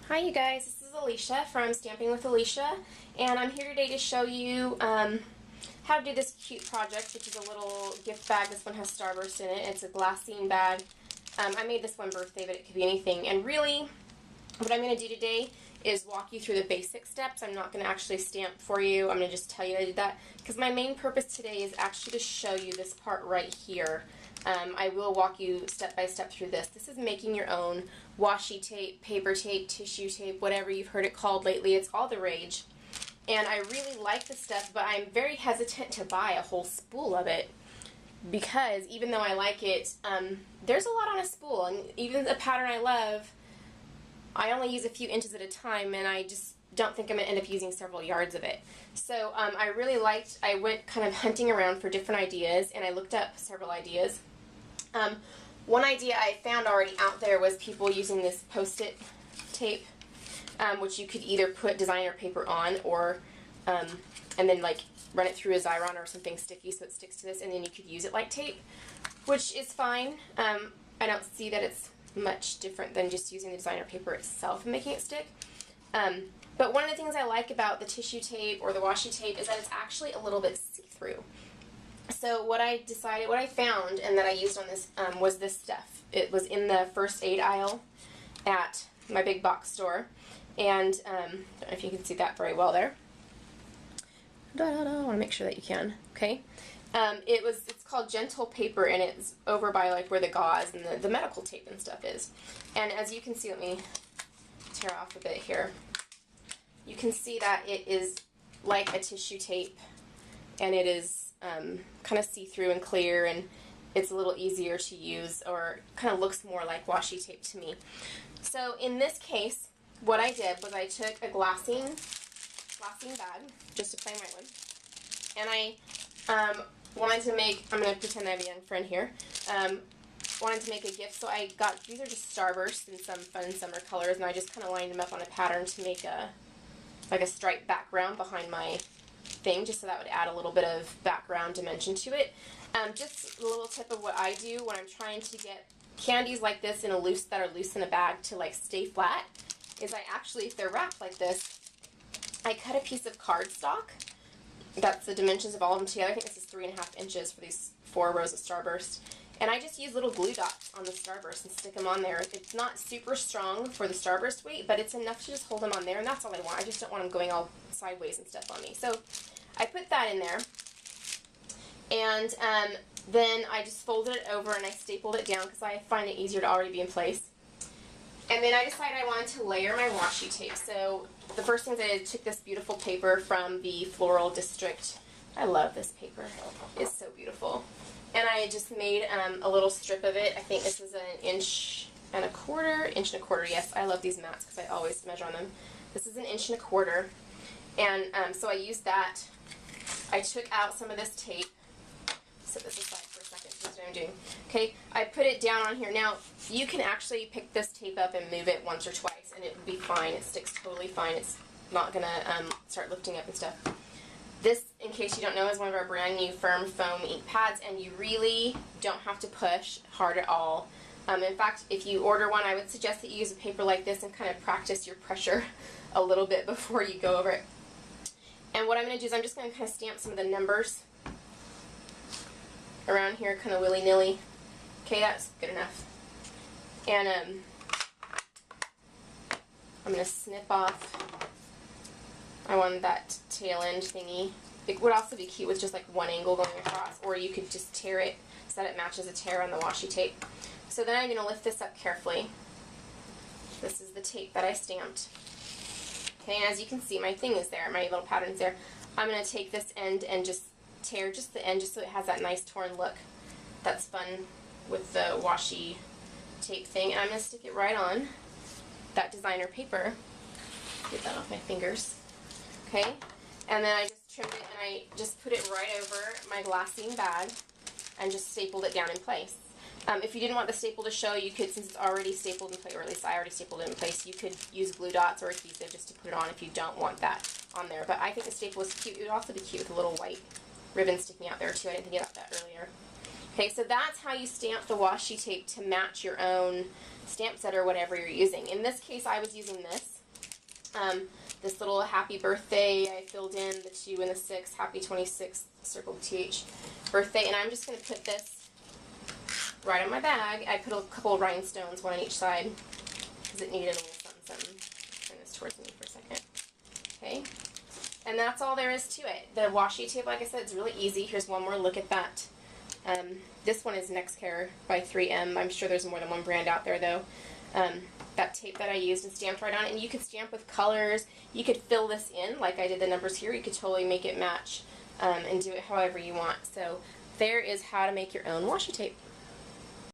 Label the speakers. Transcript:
Speaker 1: Hi you guys, this is Alicia from Stamping with Alicia, and I'm here today to show you how to do this cute project, which is a little gift bag. This one has Starburst in it. It's a glassine bag. I made this one birthday, but it could be anything. And really, what I'm going to do today is walk you through the basic steps. I'm not going to actually stamp for you. I'm going to just tell you I did that, because my main purpose today is actually to show you this part right here. I will walk you step by step through this. This is making your own washi tape, paper tape, tissue tape, whatever you've heard it called lately. It's all the rage. And I really like this stuff, but I'm very hesitant to buy a whole spool of it, because even though I like it, there's a lot on a spool, and even the pattern I love, I only use a few inches at a time, and I just don't think I'm going to end up using several yards of it. So I went kind of hunting around for different ideas, and I looked up several ideas. One idea I found already out there was people using this Post-it tape, which you could either put designer paper on, or and then like run it through a Xyron or something sticky so it sticks to this, and then you could use it like tape, which is fine. I don't see that it's much different than just using the designer paper itself and making it stick. But one of the things I like about the tissue tape or the washi tape is that it's actually a little bit see-through. So what I found and that I used on this was this stuff. It was in the first aid aisle at my big box store, and I don't know if you can see that very well there. I want to make sure that you can. Okay. It's called Gentle Paper, and it's over by like where the gauze and the medical tape and stuff is. And as you can see, let me tear off a bit here. You can see that it is like a tissue tape, and it is kind of see-through and clear, and it's a little easier to use, or kind of looks more like washi tape to me. So in this case, what I did was I took a glassine bag, just a plain white one, and I wanted to make, I'm going to pretend I have a young friend here, wanted to make a gift, so I got, these are just Starburst in some fun summer colors, and I just kind of lined them up on a pattern to make like a striped background behind my thing, just so that would add a little bit of background dimension to it. Just a little tip of what I do when I'm trying to get candies like this that are loose in a bag to like stay flat, is I actually, if they're wrapped like this, I cut a piece of cardstock. That's the dimensions of all of them together. I think this is 3.5 inches for these 4 rows of Starburst. And I just use little glue dots on the Starburst and stick them on there. It's not super strong for the Starburst weight, but it's enough to just hold them on there, and that's all I want. I just don't want them going all sideways and stuff on me. So I put that in there, and then I just folded it over and I stapled it down because I find it easier to already be in place. And then I decided I wanted to layer my washi tape. So the first thing I did, took this beautiful paper from the Floral District. I love this paper. It's so beautiful. And I just made a little strip of it. I think this is an inch and a quarter, yes. I love these mats because I always measure on them. This is an 1.25 inches. And so I used that. I took out some of this tape. Set this aside for a second. That's what I'm doing. Okay, I put it down on here. Now, you can actually pick this tape up and move it once or twice, and it would be fine. It sticks totally fine. It's not going to start lifting up and stuff. This, in case you don't know, is one of our brand new firm foam ink pads, and you really don't have to push hard at all. In fact, if you order one, I would suggest that you use a paper like this and kind of practice your pressure a little bit before you go over it. And what I'm going to do is I'm just going to kind of stamp some of the numbers around here, kind of willy-nilly. Okay, that's good enough. And I'm going to snip off. I want that tail end thingy. It would also be cute with just like one angle going across, or you could just tear it so that it matches a tear on the washi tape. So then I'm going to lift this up carefully. This is the tape that I stamped. Okay, and as you can see, my thing is there, my little pattern's there. I'm going to take this end and just tear just the end, just so it has that nice torn look. That's fun with the washi tape thing. And I'm going to stick it right on that designer paper. Get that off my fingers. Okay, and then I just trimmed it and I just put it right over my glassine bag and just stapled it down in place. If you didn't want the staple to show, you could, since it's already stapled in place, or at least I already stapled it in place, you could use glue dots or adhesive just to put it on if you don't want that on there. But I think the staple is cute. It would also be cute with a little white ribbon sticking out there too. I didn't think about that earlier. Okay, so that's how you stamp the washi tape to match your own stamp set or whatever you're using. In this case, I was using this. This little happy birthday I filled in, the 2 and the 6, happy 26th, circle TH birthday, and I'm just going to put this right on my bag. I put a couple rhinestones, one on each side, because it needed a little something. Turn this towards me for a second. Okay, and that's all there is to it. The washi tape, like I said, is really easy. Here's one more look at that. This one is Next Care by 3M. I'm sure there's more than one brand out there, though. That tape that I used and stamped right on it, and you could stamp with colors. You could fill this in like I did the numbers here. You could totally make it match and do it however you want. So there is how to make your own washi tape.